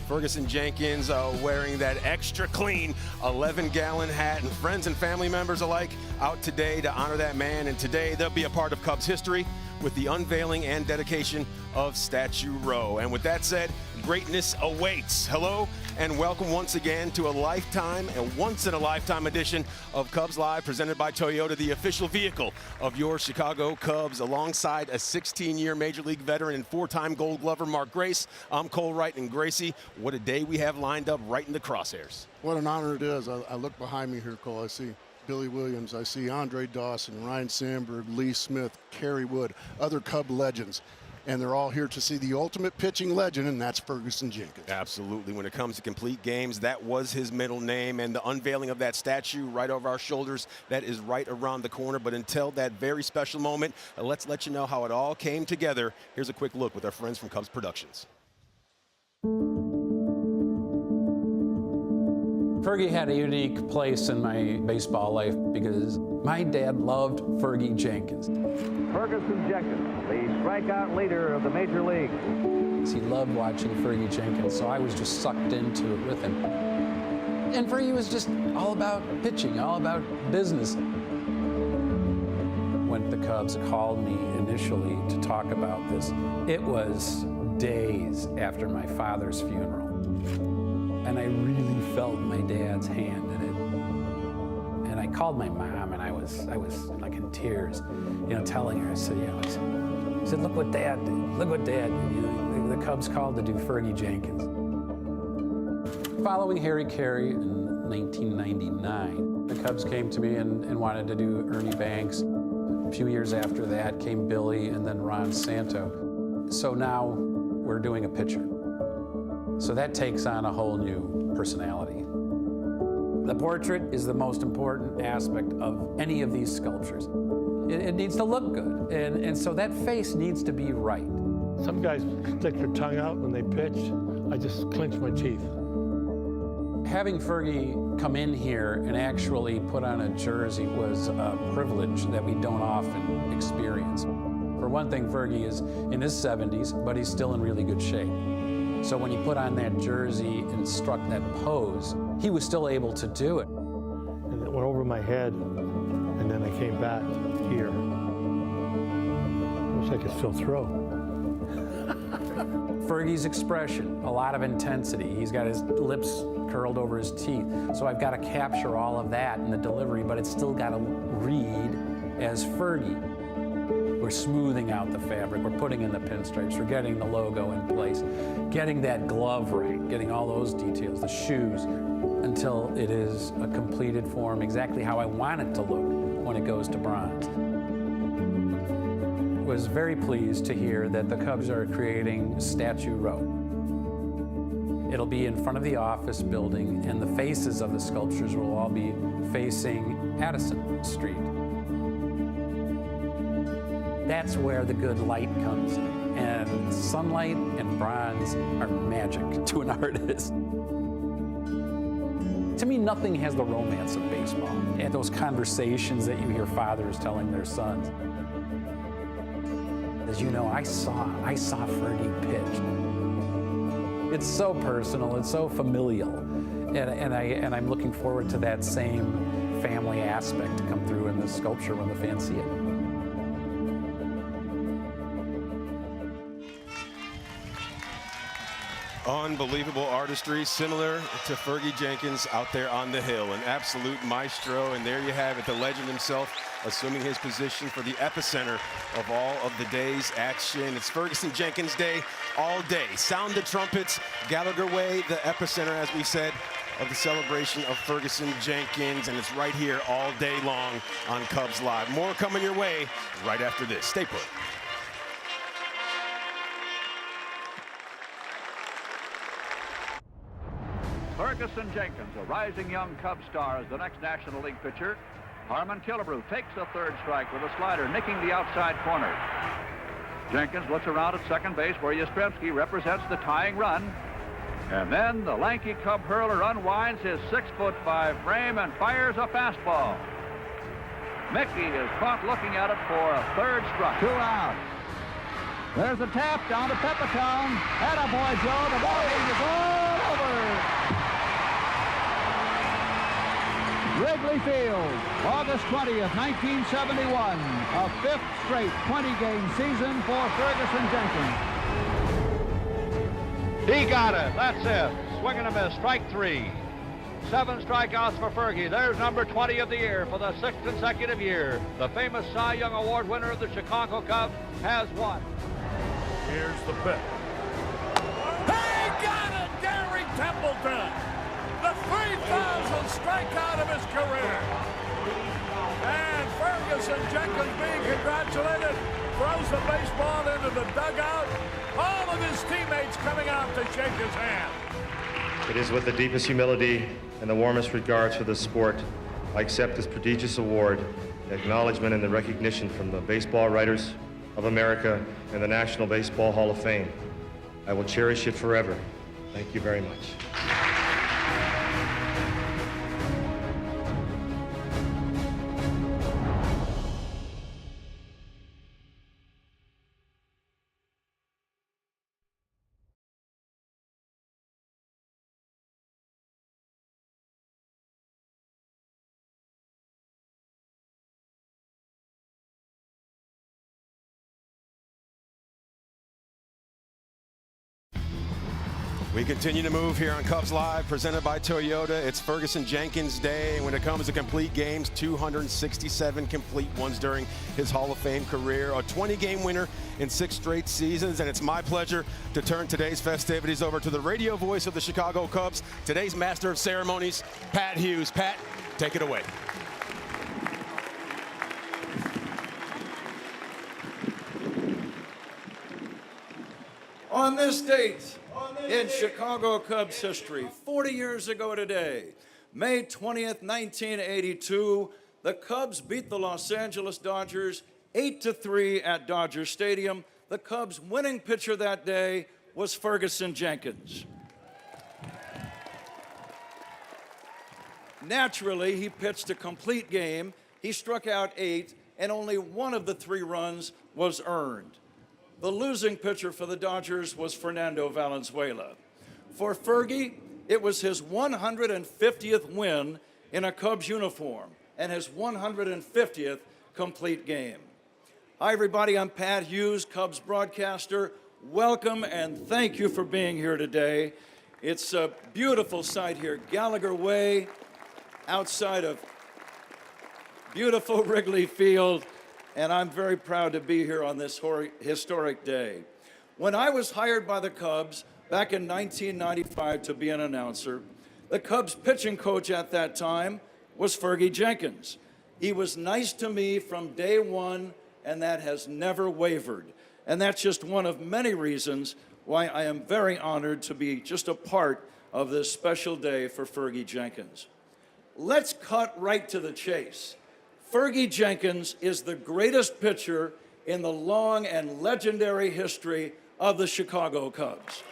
Fergie Jenkins wearing that extra clean 11-gallon hat, and friends and family members alike out today to honor that man. And today they'll be a part of Cubs history with the unveiling and dedication of Statue Row. And with that said, greatness awaits. Hello and welcome once again to a lifetime and once-in-a-lifetime edition of Cubs Live, presented by Toyota, the official vehicle of your Chicago Cubs, alongside a 16-year Major League veteran and 4-time Gold Glover, Mark Grace. I'm Cole Wright, and Gracie, what a day we have lined up right in the crosshairs. What an honor it is. I look behind me here, Cole. I see Billy Williams, I see Andre Dawson, Ryan Sandberg, Lee Smith, Kerry Wood, other Cub legends. And they're all here to see the ultimate pitching legend, and that's Fergie Jenkins. Absolutely. When it comes to complete games, that was his middle name, and the unveiling of that statue right over our shoulders, that is right around the corner. But until that very special moment, let's let you know how it all came together. Here's a quick look with our friends from Cubs Productions. Fergie had a unique place in my baseball life because my dad loved Fergie Jenkins. Fergie Jenkins, the strikeout leader of the major leagues. He loved watching Fergie Jenkins, so I was just sucked into it with him. And Fergie was just all about pitching, all about business. When the Cubs called me initially to talk about this, it was days after my father's funeral. And I really felt my dad's hand in it. And I called my mom, and I was like in tears, telling her. I said, I said, look what Dad did. Look what Dad did. The Cubs called to do Fergie Jenkins. Following Harry Carey in 1999, the Cubs came to me and wanted to do Ernie Banks. A few years after that came Billy and then Ron Santo. So now we're doing a pitcher. So that takes on a whole new personality. The portrait is the most important aspect of any of these sculptures. It needs to look good, and so that face needs to be right. Some guys stick their tongue out when they pitch. I just clench my teeth. Having Fergie come in here and actually put on a jersey was a privilege that we don't often experience. For one thing, Fergie is in his 70s, but he's still in really good shape. So when he put on that jersey and struck that pose, he was still able to do it. And it went over my head, and then I came back here. I wish I could still throw. Fergie's expression, a lot of intensity. He's got his lips curled over his teeth. So I've got to capture all of that in the delivery, but it's still got to read as Fergie. We're smoothing out the fabric, we're putting in the pinstripes, we're getting the logo in place, getting that glove right, getting all those details, the shoes, until it is a completed form, exactly how I want it to look when it goes to bronze. Was very pleased to hear that the Cubs are creating Statue Row. It'll be in front of the office building, and the faces of the sculptures will all be facing Addison Street. That's where the good light comes in. And sunlight and bronze are magic to an artist. To me, nothing has the romance of baseball and those conversations that you hear fathers telling their sons. As you know, I saw Fergie pitch. It's so personal, it's so familial. And I'm looking forward to that same family aspect to come through in the sculpture when the fans see it. Unbelievable artistry, similar to Fergie Jenkins out there on the hill, an absolute maestro. And there you have it, the legend himself assuming his position for the epicenter of all of the day's action. It's Fergie Jenkins Day all day. Sound the trumpets, Gallagher Way, the epicenter, as we said, of the celebration of Fergie Jenkins, and it's right here all day long on Cubs Live. More coming your way right after this. Stay put. Fergie Jenkins, a rising young Cub star, is the next National League pitcher. Harmon Killebrew takes the third strike with a slider, nicking the outside corner. Jenkins looks around at second base where Yastrzemski represents the tying run. And then the lanky Cub hurler unwinds his 6'5" frame and fires a fastball. Mickey is caught looking at it for a third strike. 2 outs. There's a tap down to Pepitone. Attaboy, Joe. The ball is goal. Wrigley Field, August 20th, 1971, a fifth straight 20-game season for Ferguson Jenkins. He got it. That's it. Swing and a miss. Strike three. 7 strikeouts for Fergie. There's number 20 of the year for the 6th consecutive year. The famous Cy Young Award winner of the Chicago Cubs has won. Here's the pitch. He got it! Gary Templeton! The 3,000th strikeout of his career. And Ferguson Jenkins being congratulated, throws the baseball into the dugout. All of his teammates coming out to shake his hand. It is with the deepest humility and the warmest regards for the sport I accept this prestigious award, the acknowledgement and the recognition from the Baseball Writers of America and the National Baseball Hall of Fame. I will cherish it forever. Thank you very much. We continue to move here on Cubs Live, presented by Toyota. It's Ferguson Jenkins Day. When it comes to complete games, 267 complete ones during his Hall of Fame career, a 20-game winner in 6 straight seasons. And it's my pleasure to turn today's festivities over to the radio voice of the Chicago Cubs, today's master of ceremonies, Pat Hughes. Pat, take it away. On this date in Chicago Cubs history, 40 years ago today, May 20th, 1982, the Cubs beat the Los Angeles Dodgers 8-3 at Dodger Stadium. The Cubs' winning pitcher that day was Ferguson Jenkins. Naturally, he pitched a complete game. He struck out 8, and only 1 of the 3 runs was earned. The losing pitcher for the Dodgers was Fernando Valenzuela. For Fergie, it was his 150th win in a Cubs uniform and his 150th complete game. Hi, everybody. I'm Pat Hughes, Cubs broadcaster. Welcome and thank you for being here today. It's a beautiful sight here, Gallagher Way, outside of beautiful Wrigley Field. And I'm very proud to be here on this historic day. When I was hired by the Cubs back in 1995 to be an announcer, the Cubs pitching coach at that time was Fergie Jenkins. He was nice to me from day one, and that has never wavered. And that's just one of many reasons why I am very honored to be just a part of this special day for Fergie Jenkins. Let's cut right to the chase. Fergie Jenkins is the greatest pitcher in the long and legendary history of the Chicago Cubs.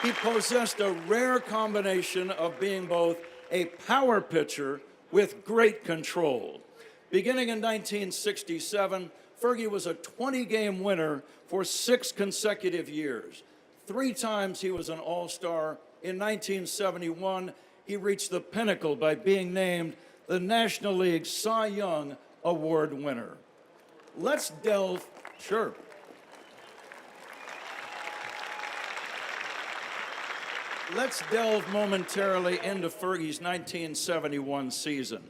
He possessed a rare combination of being both a power pitcher with great control. Beginning in 1967, Fergie was a 20-game winner for 6 consecutive years. 3 times he was an All-Star. In 1971, he reached the pinnacle by being named the National League Cy Young Award winner. Let's delve momentarily into Fergie's 1971 season.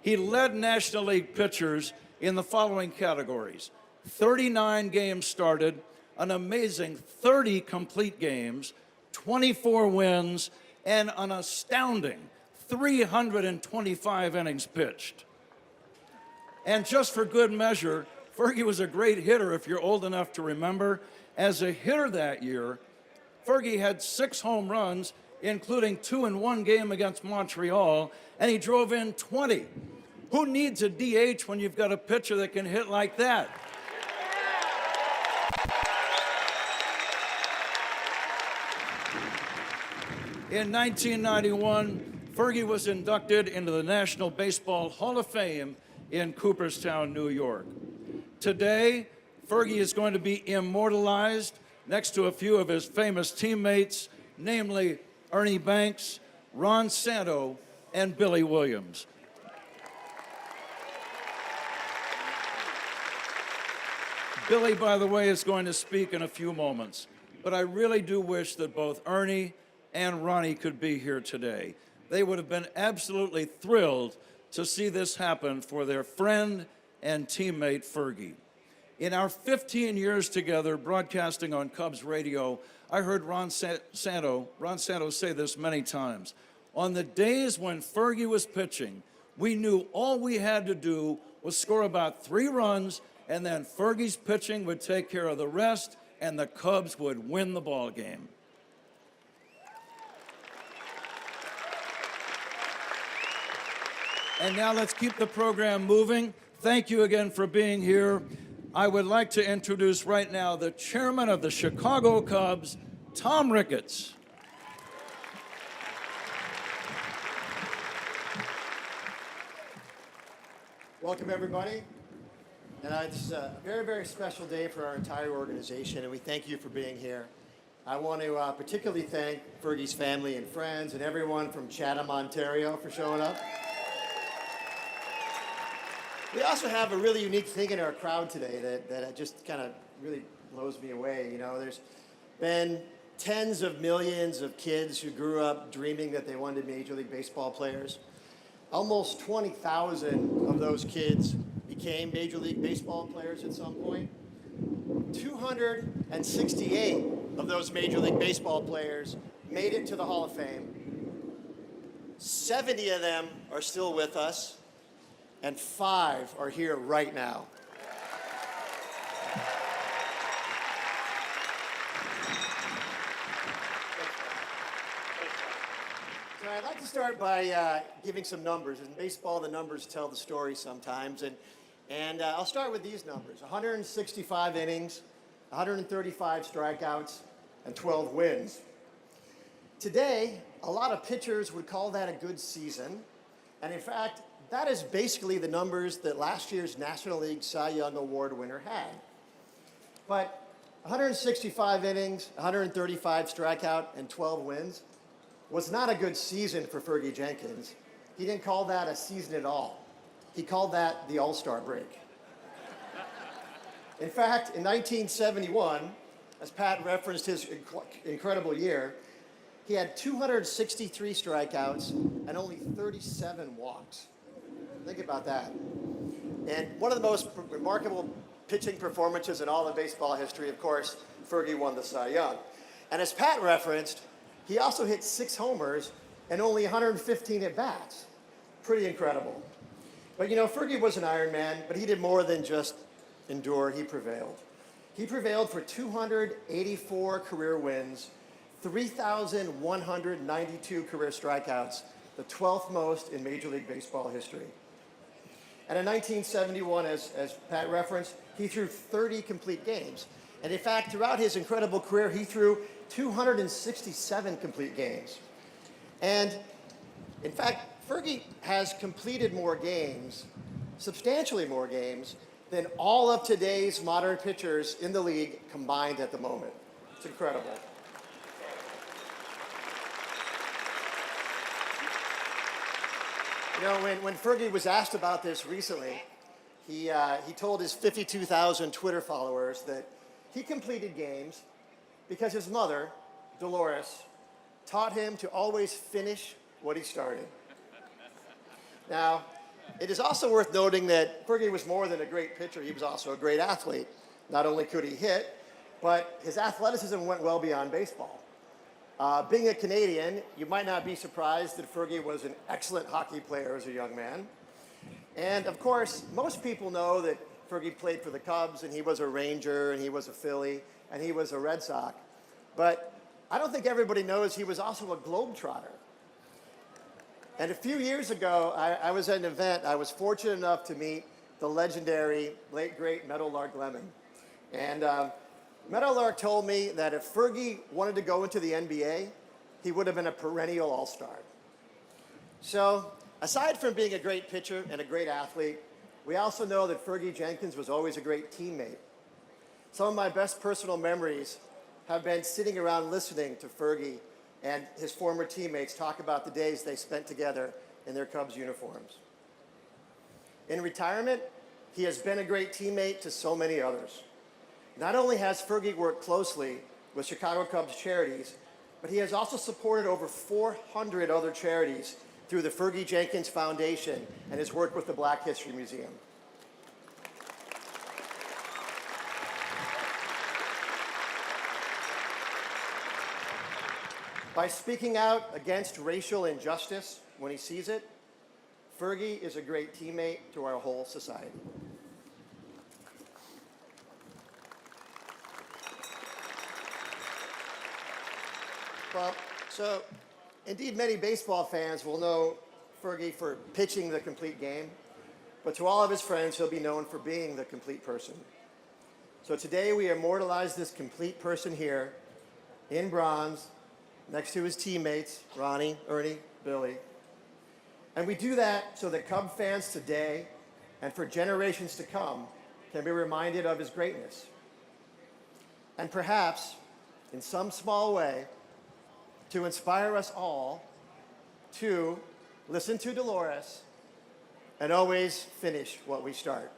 He led National League pitchers in the following categories: 39 games started, an amazing 30 complete games, 24 wins, and an astounding 325 innings pitched. And just for good measure, Fergie was a great hitter if you're old enough to remember. As a hitter that year, Fergie had 6 home runs, including 2 in 1 game against Montreal, and he drove in 20. Who needs a DH when you've got a pitcher that can hit like that? In 1991, Fergie was inducted into the National Baseball Hall of Fame in Cooperstown, New York. Today, Fergie is going to be immortalized next to a few of his famous teammates, namely Ernie Banks, Ron Santo, and Billy Williams. Billy, by the way, is going to speak in a few moments, but I really do wish that both Ernie and Ronnie could be here today. They would have been absolutely thrilled to see this happen for their friend and teammate Fergie. In our 15 years together broadcasting on Cubs radio, I heard Ron Santo say this many times. On the days when Fergie was pitching, we knew all we had to do was score about 3 runs, and then Fergie's pitching would take care of the rest, and the Cubs would win the ball game. And now let's keep the program moving. Thank you again for being here. I would like to introduce right now the chairman of the Chicago Cubs, Tom Ricketts. Welcome, everybody. And it's a very, very special day for our entire organization, and we thank you for being here. I want to particularly thank Fergie's family and friends and everyone from Chatham, Ontario for showing up. We also have a really unique thing in our crowd today that just kind of really blows me away. You know, there's been tens of millions of kids who grew up dreaming that they wanted to be Major League Baseball players. Almost 20,000 of those kids became Major League Baseball players at some point. 268 of those Major League Baseball players made it to the Hall of Fame. 70 of them are still with us, and 5 are here right now. So I'd like to start by giving some numbers. In baseball, the numbers tell the story sometimes, and I'll start with these numbers. 165 innings, 135 strikeouts, and 12 wins. Today, a lot of pitchers would call that a good season, and in fact, that is basically the numbers that last year's National League Cy Young Award winner had. But 165 innings, 135 strikeout, and 12 wins was not a good season for Fergie Jenkins. He didn't call that a season at all. He called that the All-Star break. In fact, in 1971, as Pat referenced his incredible year, he had 263 strikeouts and only 37 walks. Think about that. And one of the most remarkable pitching performances in all of baseball history, of course, Fergie won the Cy Young. And as Pat referenced, he also hit 6 homers and only 115 at-bats. Pretty incredible. But you know, Fergie was an Iron Man, but he did more than just endure, he prevailed. He prevailed for 284 career wins, 3,192 career strikeouts, the 12th most in Major League Baseball history. And in 1971, as Pat referenced, he threw 30 complete games. And in fact, throughout his incredible career, he threw 267 complete games. And in fact, Fergie has completed more games, substantially more games, than all of today's modern pitchers in the league combined at the moment. It's incredible. You know, when Fergie was asked about this recently, he told his 52,000 Twitter followers that he completed games because his mother, Dolores, taught him to always finish what he started. Now, it is also worth noting that Fergie was more than a great pitcher. He was also a great athlete. Not only could he hit, but his athleticism went well beyond baseball. Being a Canadian, you might not be surprised that Fergie was an excellent hockey player as a young man. And of course, most people know that Fergie played for the Cubs, and he was a Ranger, and he was a Philly, and he was a Red Sox. But I don't think everybody knows he was also a Globetrotter. And a few years ago, I was at an event. I was fortunate enough to meet the legendary, late, great Meadowlark Lemon. And Meadowlark told me that if Fergie wanted to go into the NBA, he would have been a perennial all-star. So, aside from being a great pitcher and a great athlete, we also know that Fergie Jenkins was always a great teammate. Some of my best personal memories have been sitting around listening to Fergie and his former teammates talk about the days they spent together in their Cubs uniforms. In retirement, he has been a great teammate to so many others. Not only has Fergie worked closely with Chicago Cubs charities, but he has also supported over 400 other charities through the Fergie Jenkins Foundation and his work with the Black History Museum. By speaking out against racial injustice when he sees it, Fergie is a great teammate to our whole society. Well, so indeed many baseball fans will know Fergie for pitching the complete game, but to all of his friends, he'll be known for being the complete person. So today we immortalize this complete person here in bronze, next to his teammates, Ronnie, Ernie, Billy. And we do that so that Cub fans today and for generations to come can be reminded of his greatness. And perhaps, in some small way, to inspire us all to listen to Dolores and always finish what we start.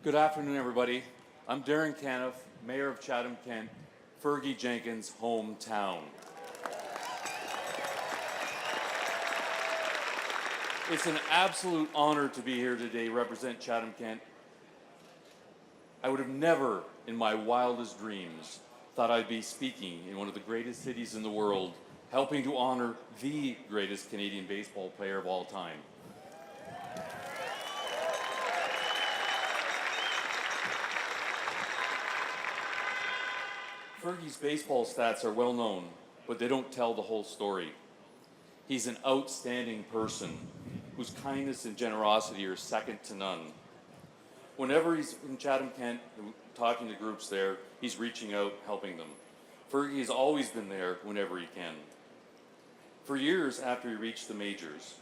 Good afternoon, everybody. I'm Darren Caniff, Mayor of Chatham-Kent, Fergie Jenkins' hometown. It's an absolute honor to be here today, represent Chatham-Kent. I would have never, in my wildest dreams, thought I'd be speaking in one of the greatest cities in the world, helping to honor the greatest Canadian baseball player of all time. Fergie's baseball stats are well known, but they don't tell the whole story. He's an outstanding person whose kindness and generosity are second to none. Whenever he's in Chatham-Kent talking to groups there, he's reaching out, helping them. Fergie has always been there whenever he can. For years after he reached the majors,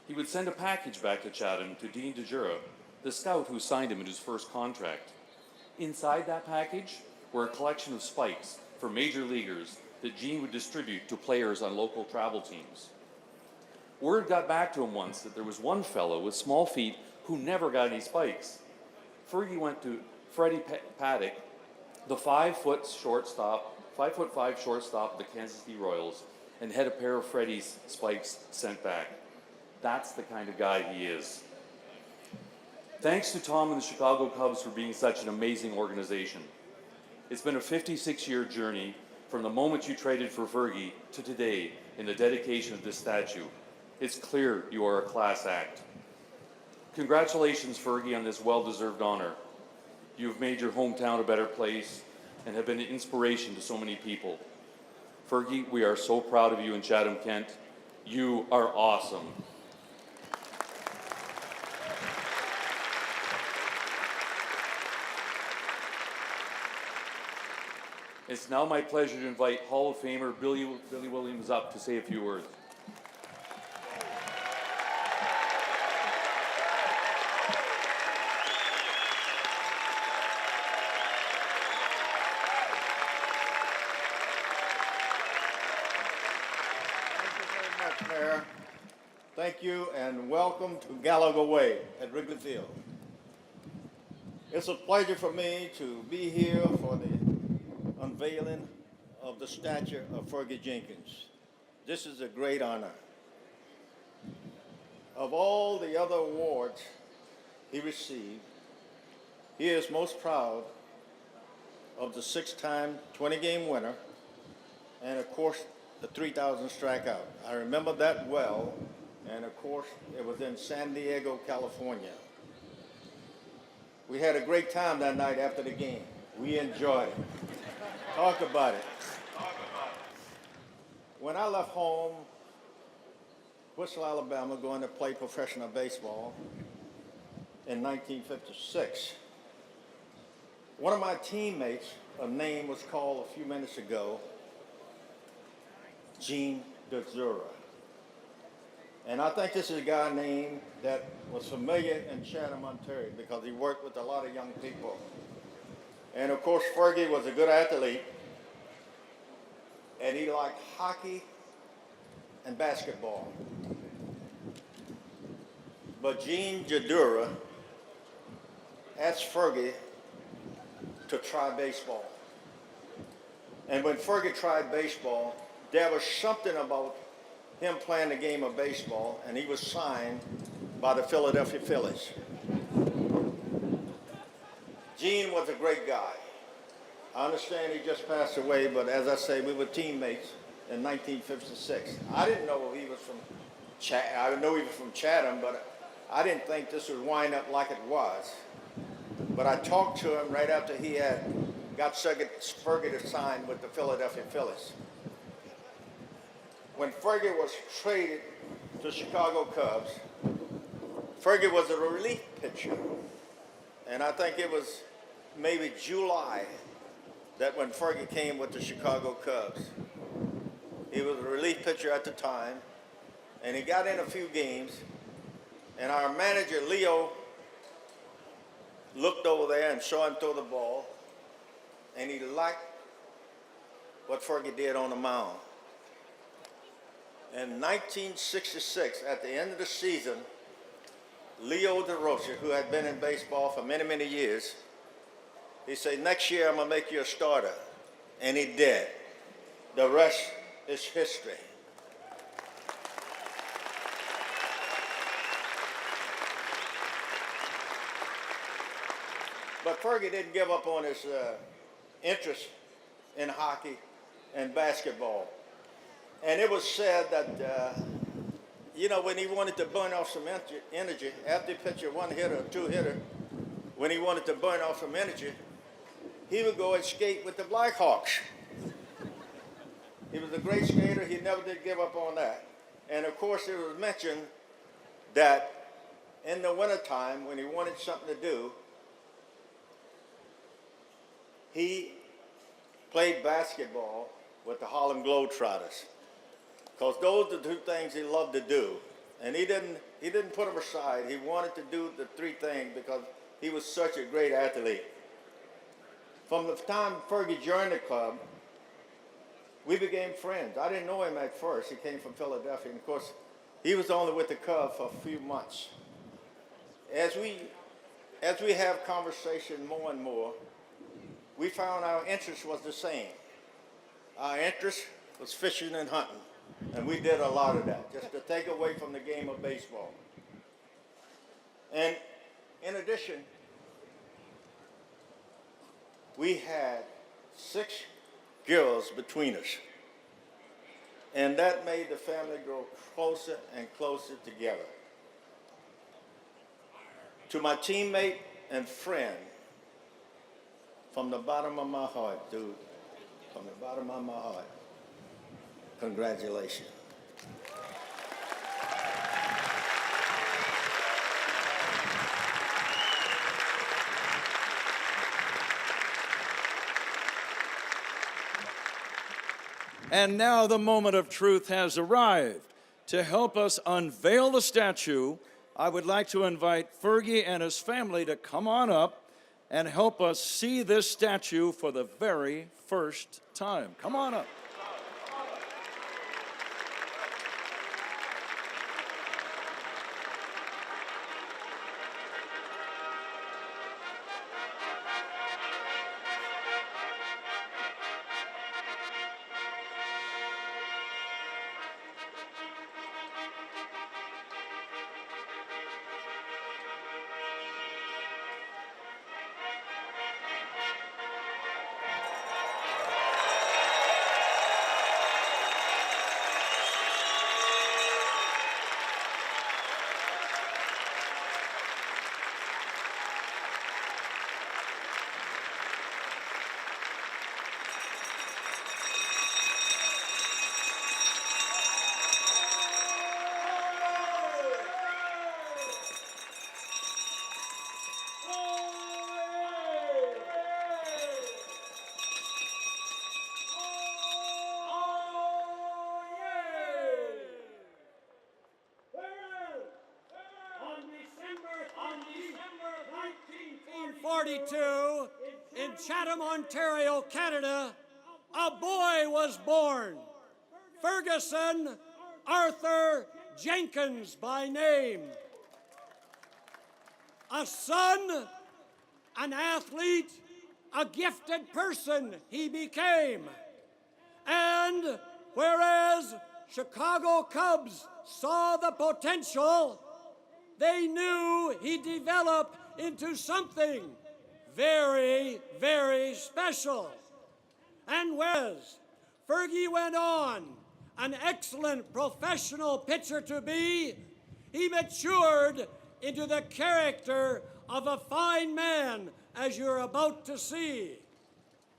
he would send a package back to Chatham to Dean DeJura, the scout who signed him in his first contract. Inside that package were a collection of spikes for major leaguers that Gene would distribute to players on local travel teams. Word got back to him once that there was one fellow with small feet who never got any spikes. Fergie went to Freddie Paddock, the 5'5" shortstop of the Kansas City Royals, and had a pair of Freddie's spikes sent back. That's the kind of guy he is. Thanks to Tom and the Chicago Cubs for being such an amazing organization. It's been a 56-year journey from the moment you traded for Fergie to today in the dedication of this statue. It's clear you are a class act. Congratulations, Fergie, on this well-deserved honor. You have made your hometown a better place and have been an inspiration to so many people. Fergie, we are so proud of you in Chatham-Kent. You are awesome. It's now my pleasure to invite Hall of Famer Billy Williams up to say a few words. Thank you very much, Mayor. Thank you and welcome to Gallagher Way at Wrigley Field. It's a pleasure for me to be here for the unveiling of the statue of Fergie Jenkins. This is a great honor. Of all the other awards he received, he is most proud of the 6-time 20-game winner and, of course, the 3,000 strikeout. I remember that well, and of course, it was in San Diego, California. We had a great time that night after the game. We enjoyed it. Talk about it. When I left home, Bristol, Alabama, going to play professional baseball in 1956, one of my teammates, a name was called a few minutes ago, Gene DeJura. And I think this is a guy named that was familiar in Chatham, Ontario, because he worked with a lot of young people. And of course, Fergie was a good athlete, and he liked hockey and basketball. But Gene Jadura asked Fergie to try baseball. And when Fergie tried baseball, there was something about him playing the game of baseball, and he was signed by the Philadelphia Phillies. Gene was a great guy. I understand he just passed away, but as I say, we were teammates in 1956. I didn't know he was from I know he was from Chatham, but I didn't think this would wind up like it was. But I talked to him right after he had got Fergie to sign with the Philadelphia Phillies. When Fergie was traded to Chicago Cubs, Fergie was a relief pitcher. And I think it was maybe July that when Fergie came with the Chicago Cubs. He was a relief pitcher at the time, and he got in a few games, and our manager, Leo, looked over there and saw him throw the ball, and he liked what Fergie did on the mound. In 1966, at the end of the season, Leo DeRocha, who had been in baseball for many, many years, he said, "Next year I'm gonna make you a starter." And he did. The rest is history. But Fergie didn't give up on his interest in hockey and basketball. And it was said that, you know, when he wanted to burn off some energy, after he pitched a one-hitter or two-hitter, when he wanted to burn off some energy, he would go and skate with the Blackhawks. He was a great skater. He never did give up on that. And, of course, it was mentioned that in the wintertime, when he wanted something to do, he played basketball with the Harlem Globetrotters, because those are the two things he loved to do. And he didn't put them aside. He wanted to do the three things because he was such a great athlete. From the time Fergie joined the club, we became friends. I didn't know him at first. He came from Philadelphia, and of course, he was only with the Cubs for a few months. As we have conversation more and more, we found our interest was the same. Our interest was fishing and hunting, and we did a lot of that, just to take away from the game of baseball. And in addition, we had 6 girls between us, and that made the family grow closer and closer together. To my teammate and friend, from the bottom of my heart, dude, from the bottom of my heart, congratulations. And now the moment of truth has arrived. To help us unveil the statue, I would like to invite Fergie and his family to come on up and help us see this statue for the very first time. Come on up. 1942, in Chatham, Ontario, Canada, a boy was born. Ferguson Arthur Jenkins by name. A son, an athlete, a gifted person he became. And whereas Chicago Cubs saw the potential, they knew he'd develop into something very, very special. And whereas Fergie went on, an excellent professional pitcher to be, he matured into the character of a fine man, as you're about to see.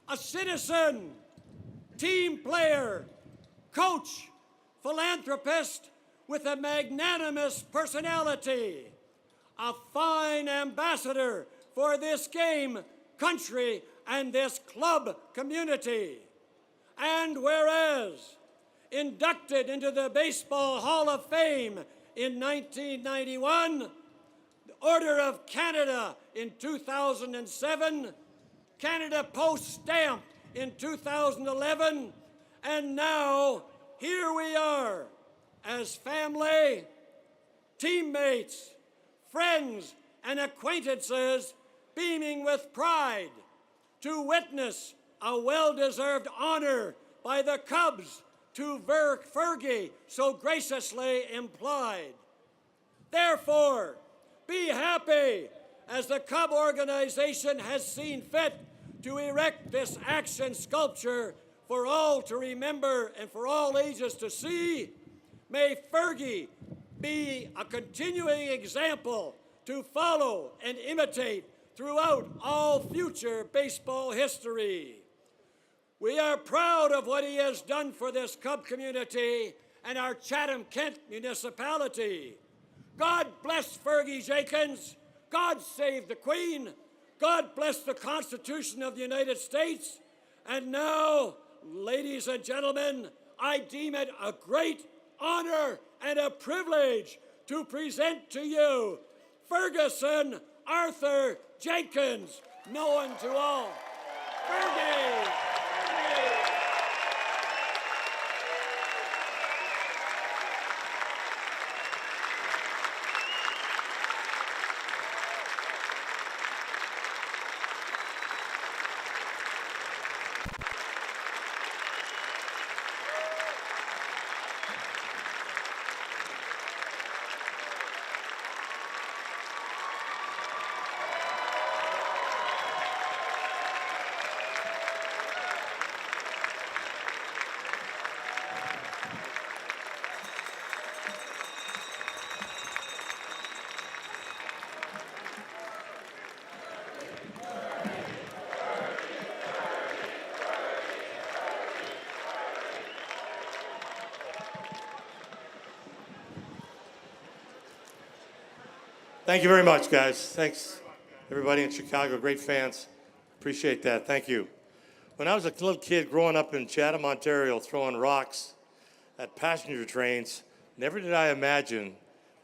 A citizen, team player, coach, philanthropist with a magnanimous personality, a fine ambassador for this game, country, and this club community. And whereas inducted into the Baseball Hall of Fame in 1991, the Order of Canada in 2007, Canada Post stamp in 2011, and now here we are as family, teammates, friends, and acquaintances beaming with pride to witness a well-deserved honor by the Cubs to Fergie so graciously implied. Therefore, be happy as the Cub organization has seen fit to erect this action sculpture for all to remember and for all ages to see. May Fergie be a continuing example to follow and imitate throughout all future baseball history. We are proud of what he has done for this Cub community and our Chatham-Kent municipality. God bless Fergie Jenkins. God save the Queen. God bless the Constitution of the United States. And now, ladies and gentlemen, I deem it a great honor and a privilege to present to you Ferguson Arthur Jenkins, known to all. Fergie! Thank you very much, guys. Thanks, everybody in Chicago. Great fans. Appreciate that. Thank you. When I was a little kid growing up in Chatham, Ontario, throwing rocks at passenger trains, never did I imagine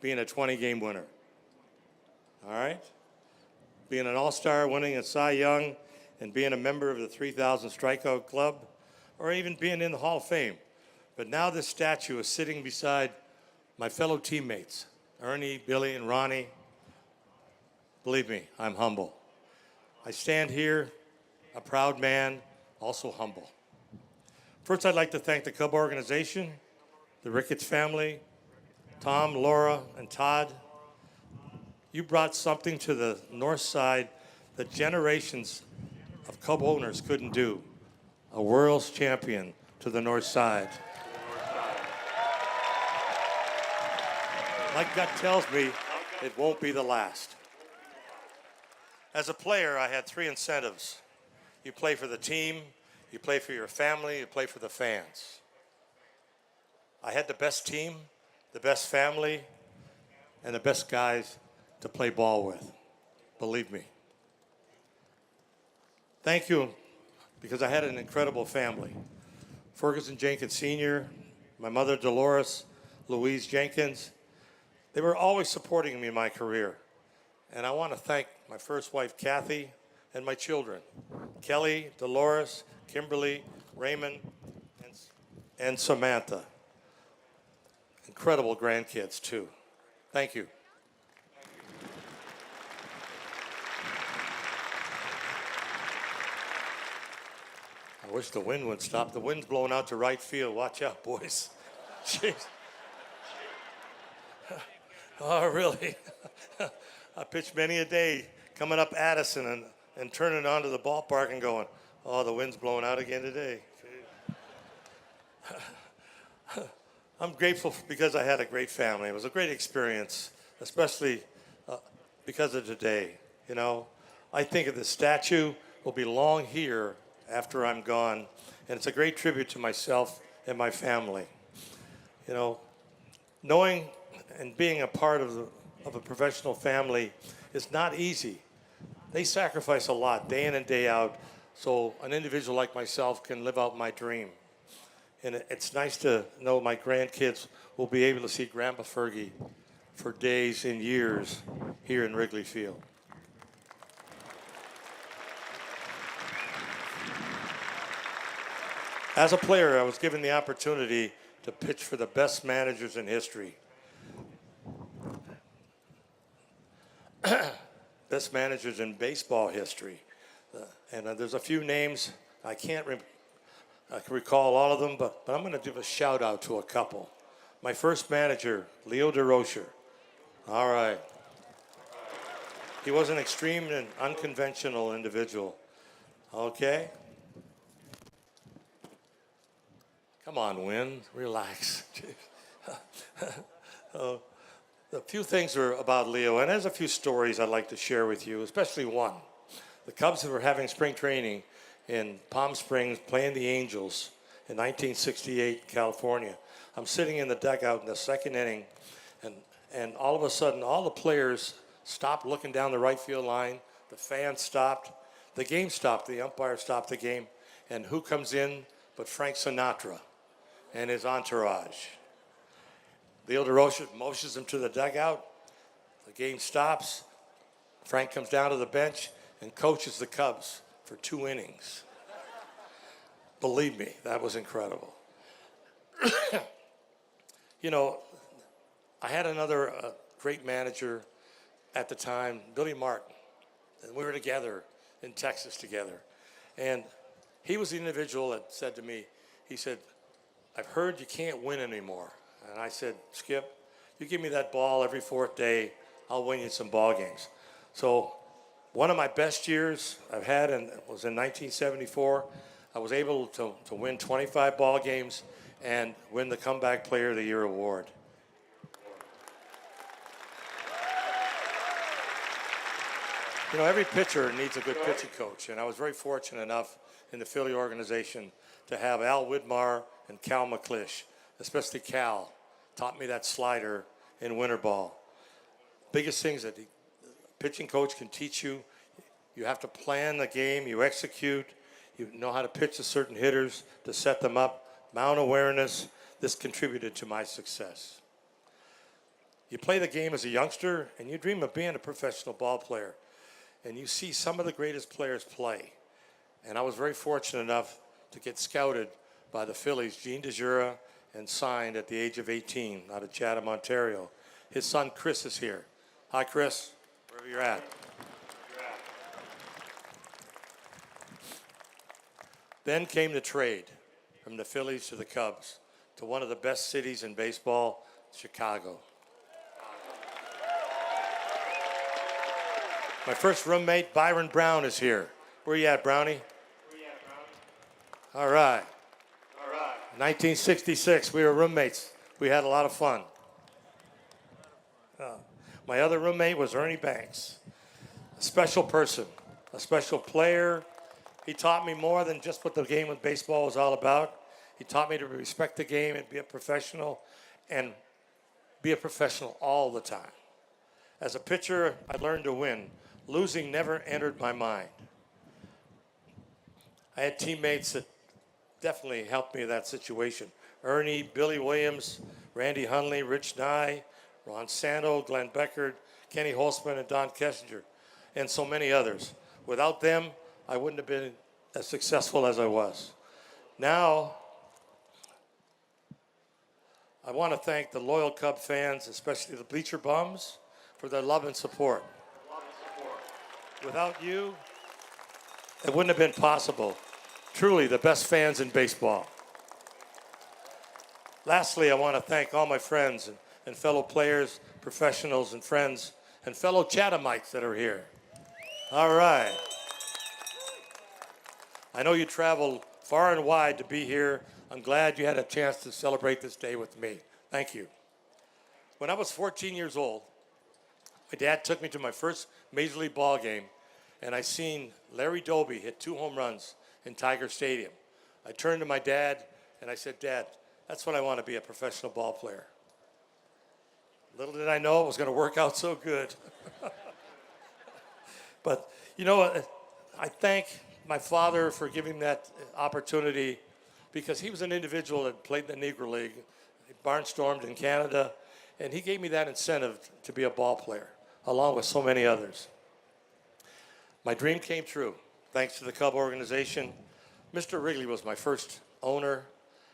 being a 20-game winner. All right? Being an all-star, winning a Cy Young, and being a member of the 3,000 Strikeout Club, or even being in the Hall of Fame. But now this statue is sitting beside my fellow teammates, Ernie, Billy, and Ronnie. Believe me, I'm humble. I stand here, a proud man, also humble. First, I'd like to thank the Cub organization, the Ricketts family, Tom, Laura, and Todd. You brought something to the north side that generations of Cub owners couldn't do. A world's champion to the north side. My gut tells me it won't be the last. As a player, I had three incentives. You play for the team, you play for your family, you play for the fans. I had the best team, the best family, and the best guys to play ball with. Believe me. Thank you, because I had an incredible family. Ferguson Jenkins Sr., my mother Dolores, Louise Jenkins. They were always supporting me in my career. And I want to thank my first wife, Kathy, and my children, Kelly, Dolores, Kimberly, Raymond, and Samantha. Incredible grandkids, too. Thank you. I wish the wind would stop. The wind's blowing out to right field. Watch out, boys. Jeez. Oh, really? I pitched many a day coming up Addison and turning onto the ballpark and going, oh, the wind's blowing out again today. I'm grateful because I had a great family. It was a great experience, especially because of today. You know, I think of the statue will belong here after I'm gone, and it's a great tribute to myself and my family. You know, knowing and being a part of a professional family is not easy. They sacrifice a lot day in and day out so an individual like myself can live out my dream. And it's nice to know my grandkids will be able to see Grandpa Fergie for days and years here in Wrigley Field. As a player, I was given the opportunity to pitch for the best managers in history. Best managers in baseball history. And there's a few names. I can recall all of them, but I'm going to give a shout out to a couple. My first manager, Leo DeRocher. All right. He was an extreme and unconventional individual. Okay. Come on, Win. Relax. A few things are about Leo, and there's a few stories I'd like to share with you, especially one. The Cubs were having spring training in Palm Springs playing the Angels in 1968, California. I'm sitting in the dugout in the second inning, and all of a sudden, all the players stopped looking down the right field line. The fans stopped. The game stopped. The umpire stopped the game. And who comes in but Frank Sinatra and his entourage? Leo DeRocher motions him to the dugout. The game stops. Frank comes down to the bench and coaches the Cubs for 2 innings. Believe me, that was incredible. You know, I had another great manager at the time, Billy Martin, and we were together in Texas together. And he was the individual that said to me, he said, I've heard you can't win anymore. And I said, Skip, you give me that ball every 4th day, I'll win you some ball games. So one of my best years I've had was in 1974. I was able to win 25 ball games and win the Comeback Player of the Year award. You know, every pitcher needs a good pitching coach, and I was very fortunate enough in the Philly organization to have Al Widmar and Cal McClish, especially Cal, taught me that slider in winter ball. Biggest things that the pitching coach can teach you, you have to plan the game, you execute, you know how to pitch to certain hitters, to set them up, mound awareness. This contributed to my success. You play the game as a youngster, and you dream of being a professional ball player, and you see some of the greatest players play. And I was very fortunate enough to get scouted by the Phillies, Gene DeJura, and signed at the age of 18 out of Chatham, Ontario. His son, Chris, is here. Hi, Chris, wherever you're at. Then came the trade from the Phillies to the Cubs to one of the best cities in baseball, Chicago. My first roommate, Byron Brown, is here. Where you at, Brownie? All right. 1966, we were roommates. We had a lot of fun. My other roommate was Ernie Banks, a special person, a special player. He taught me more than just what the game of baseball was all about. He taught me to respect the game and be a professional, and be a professional all the time. As a pitcher, I learned to win. Losing never entered my mind. I had teammates that definitely helped me in that situation. Ernie, Billy Williams, Randy Hundley, Rich Nye, Ron Santo, Glenn Beckard, Kenny Holtzman, and Don Kessinger, and so many others. Without them, I wouldn't have been as successful as I was. Now, I want to thank the loyal Cub fans, especially the bleacher bums, for their love and support. Without you, it wouldn't have been possible. Truly the best fans in baseball. Lastly, I want to thank all my friends and fellow players, professionals and friends, and fellow Chathamites that are here. All right. I know you traveled far and wide to be here. I'm glad you had a chance to celebrate this day with me. Thank you. When I was 14 years old, my dad took me to my first Major League ball game, and I seen Larry Doby hit 2 home runs in Tiger Stadium. I turned to my dad, and I said, Dad, that's what I want to be, a professional ball player. Little did I know it was going to work out so good. But, you know, I thank my father for giving me that opportunity, because he was an individual that played in the Negro League, he barnstormed in Canada, and he gave me that incentive to be a ball player, along with so many others. My dream came true, thanks to the Cub organization. Mr. Wrigley was my first owner,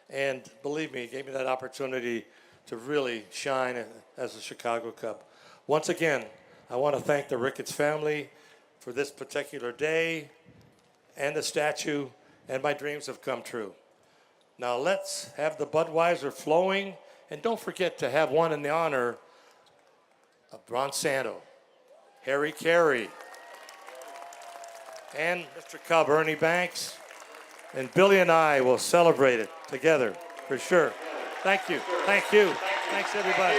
and believe me, he gave me that opportunity to really shine as a Chicago Cub. Once again, I want to thank the Ricketts family for this particular day and the statue, and my dreams have come true. Now let's have the Budweiser flowing, and don't forget to have one in the honor of Ron Santo, Harry Carey, and Mr. Cub, Ernie Banks, and Billy and I will celebrate it together, for sure. Thank you. Thank you. Thanks, everybody.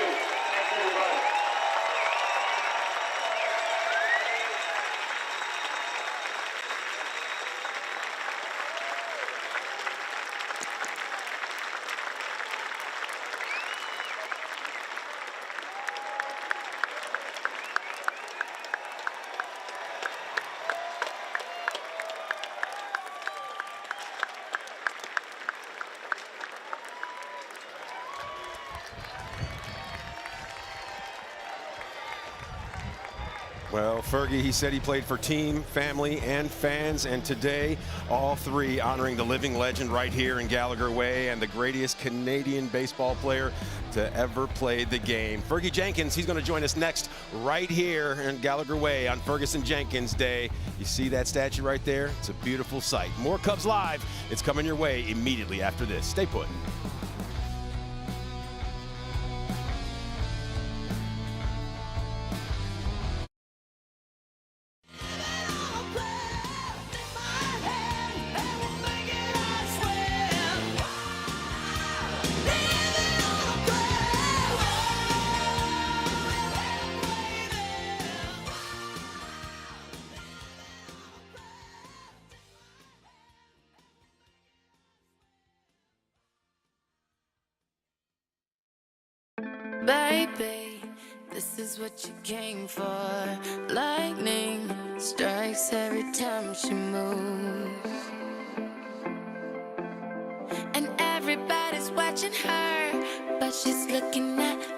Well, Fergie, he said he played for team, family, and fans, and today, all three honoring the living legend right here in Gallagher Way and the greatest Canadian baseball player to ever play the game. Fergie Jenkins, he's going to join us next right here in Gallagher Way on Ferguson Jenkins Day. You see that statue right there? It's a beautiful sight. More Cubs Live. It's coming your way immediately after this. Stay put. Baby, this is what you came for. Lightning strikes every time she moves, and everybody's watching her, but she's looking at